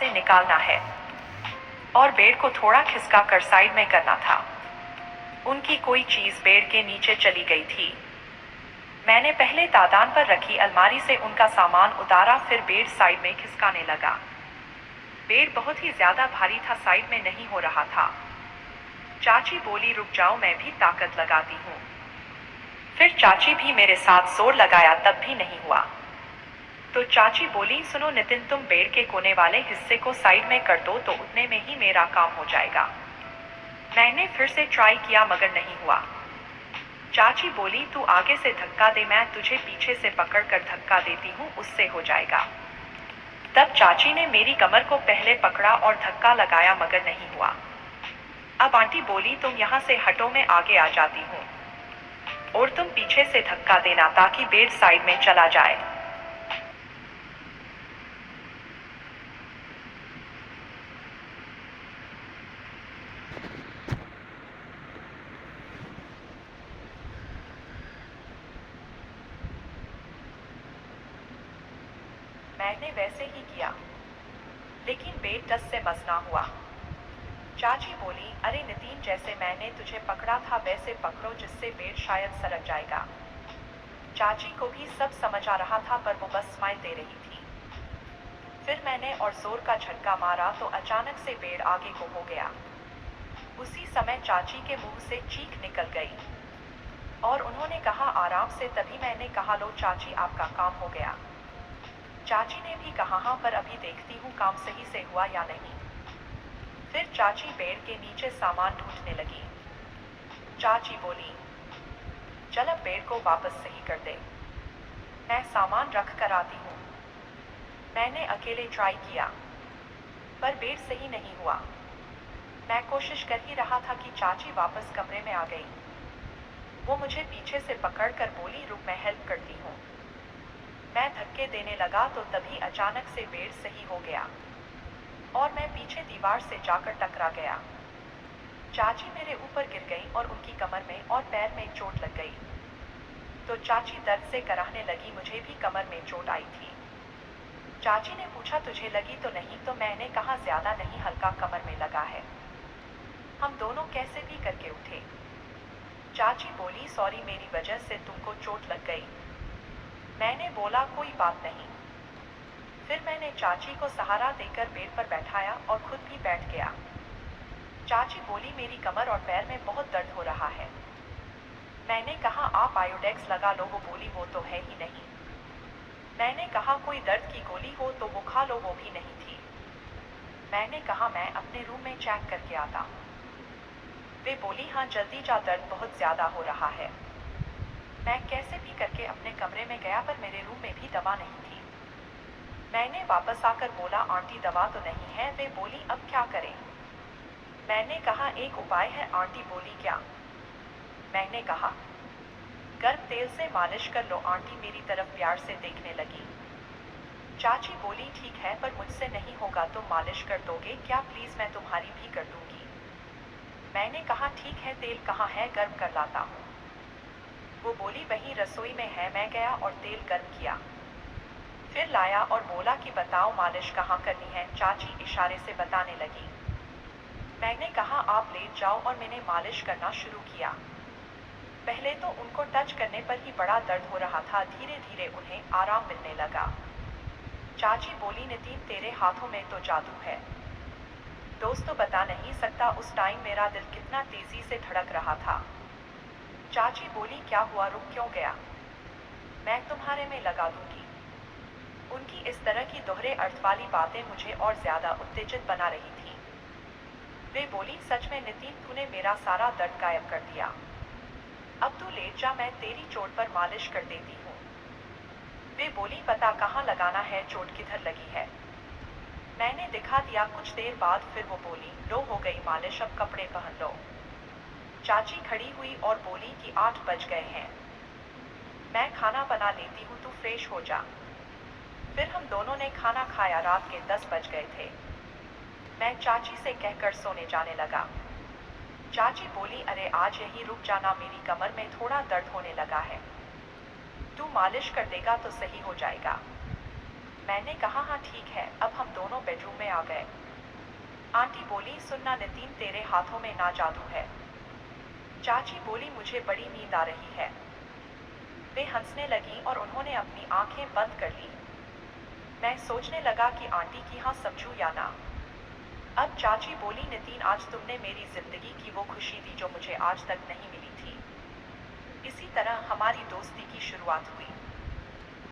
से निकालना है और बेड को थोड़ा खिसका कर साइड में करना था। उनकी कोई चीज बेड के नीचे चली गई थी। मैंने पहले तादान पर रखी अलमारी से उनका सामान उतारा, फिर बेड साइड में खिसकाने लगा। बेड बहुत ही ज्यादा भारी था, साइड में नहीं हो रहा था। चाची बोली, रुक जाओ, मैं भी ताकत लगाती हूँ। फिर चाची भी मेरे साथ जोर लगाया, तब भी नहीं हुआ। तो चाची बोली, सुनो नितिन, तुम बेड के कोने वाले हिस्से को साइड में कर दो तो उतने में ही मेरा काम हो जाएगा। मैंने फिर से ट्राई किया मगर नहीं हुआ। चाची बोली, तू आगे से धक्का दे, मैं तुझे पीछे से पकड़ कर धक्का देती हूँ, उससे हो जाएगा। तब चाची ने मेरी कमर को पहले पकड़ा और धक्का लगाया मगर नहीं हुआ। अब आंटी बोली, तुम यहाँ से हटो, मैं आगे आ जाती हूँ और तुम पीछे से धक्का देना ताकि बेड साइड में चला जाए। मैंने वैसे ही किया, लेकिन बेड टस से मस ना हुआ। चाची बोली, अरे नितिन, जैसे मैंने तुझे पकड़ा था वैसे पकड़ो, जिससे बेड शायद सरक जाएगा। चाची को भी सब समझ आ रहा था, पर वो बस स्माइल दे रही थी। फिर मैंने और जोर का झटका मारा तो अचानक से बेड आगे को हो गया। उसी समय चाची के मुंह से चीख निकल गई और उन्होंने कहा, आराम से। तभी मैंने कहा, लो चाची, आपका काम हो गया। चाची ने भी कहा, हाँ, पर अभी देखती हूँ काम सही से हुआ या नहीं। फिर चाची बेड के नीचे सामान ढूंढने लगी। चाची बोली, चल अब बेड को वापस सही कर दे, मैं सामान रख कर आती हूँ। मैंने अकेले ट्राई किया, पर बेड सही नहीं हुआ। मैं कोशिश कर ही रहा था कि चाची वापस कमरे में आ गई। वो मुझे पीछे से पकड़कर बोली, रुक, मैं हेल्प करती हूँ। मैं धक्के देने लगा तो तभी अचानक से बेड सही हो गया और मैं पीछे दीवार से जाकर टकरा गया। चाची मेरे ऊपर गिर गई और उनकी कमर में और पैर में चोट लग गई। तो चाची दर्द से कराहने लगी, मुझे भी कमर में चोट आई थी। चाची ने पूछा, तुझे लगी तो नहीं? तो मैंने कहा, ज्यादा नहीं, हल्का कमर में लगा है। हम दोनों कैसे भी करके उठे। चाची बोली, सॉरी, मेरी वजह से तुमको चोट लग गई। मैंने बोला, कोई बात नहीं। फिर मैंने चाची को सहारा देकर बेड पर बैठाया और खुद भी बैठ गया। चाची बोली, मेरी कमर और पैर में बहुत दर्द हो रहा है। मैंने कहा, आप आयोडेक्स लगा लो। वो बोली, वो तो है ही नहीं। मैंने कहा, कोई दर्द की गोली हो तो वो खा लो। वो भी नहीं थी। मैंने कहा, मैं अपने रूम में चेक करके आता हूँ। वे बोली, हाँ जल्दी जा, दर्द बहुत ज्यादा हो रहा है। मैं कैसे भी करके अपने कमरे में गया, पर मेरे रूम में भी दवा नहीं थी। मैंने वापस आकर बोला, आंटी दवा तो नहीं है। वे बोली, अब क्या करें? मैंने कहा, एक उपाय है। आंटी बोली, क्या? मैंने कहा, गर्म तेल से मालिश कर लो। आंटी मेरी तरफ प्यार से देखने लगी। चाची बोली, ठीक है, पर मुझसे नहीं होगा, तुम मालिश कर दोगे क्या? प्लीज, मैं तुम्हारी भी कर दूंगी। मैंने कहा, ठीक है, तेल कहाँ है? गर्म कर लाता हूँ। वो बोली, वहीं रसोई में है। मैं गया और तेल गर्म किया, फिर लाया और बोला कि बताओ मालिश कहाँ करनी है। चाची इशारे से बताने लगी। मैंने कहा, आप लेट जाओ, और मैंने मालिश करना शुरू किया। पहले तो उनको टच करने पर ही बड़ा दर्द हो रहा था, धीरे धीरे उन्हें आराम मिलने लगा। चाची बोली, नितिन, तेरे हाथों में तो जादू है। दोस्तों, बता नहीं सकता उस टाइम मेरा दिल कितना तेजी से धड़क रहा था। चाची बोली, क्या हुआ? रुक क्यों गया? मैं तुम्हारे में लगा दूंगी। उनकी इस तरह की दोहरे अर्थ वाली बातें मुझे और ज्यादा उत्तेजित बना रही थी। वे बोली, सच में नितिन, तूने मेरा सारा दर्द गायब कर दिया। अब तू लेट जा, मैं तेरी चोट पर मालिश कर देती हूँ। वे बोली, पता कहाँ लगाना है? चोट किधर लगी है? मैंने दिखा दिया। कुछ देर बाद फिर वो बोली, लो, हो गई मालिश, अब कपड़े पहन लो। चाची खड़ी हुई और बोली कि 8 बज गए हैं, मैं खाना बना लेती हूँ, तू फ्रेश हो जा। फिर हम दोनों ने खाना खाया। रात के 10 बज गए थे। मैं चाची से कहकर सोने जाने लगा। चाची बोली, अरे आज यहीं रुक जाना, मेरी कमर में थोड़ा दर्द होने लगा है, तू मालिश कर देगा तो सही हो जाएगा। मैंने कहा हाँ ठीक है। अब हम दोनों बेडरूम में आ गए। आंटी बोली सुनना नितिन, तेरे हाथों में ना जादू है। चाची बोली मुझे बड़ी नींद आ रही है। वे हंसने लगी और उन्होंने अपनी आंखें बंद कर ली। मैं सोचने लगा कि आंटी की हाँ समझूं या ना। अब चाची बोली नितिन, आज तुमने मेरी जिंदगी की वो खुशी दी जो मुझे आज तक नहीं मिली थी। इसी तरह हमारी दोस्ती की शुरुआत हुई।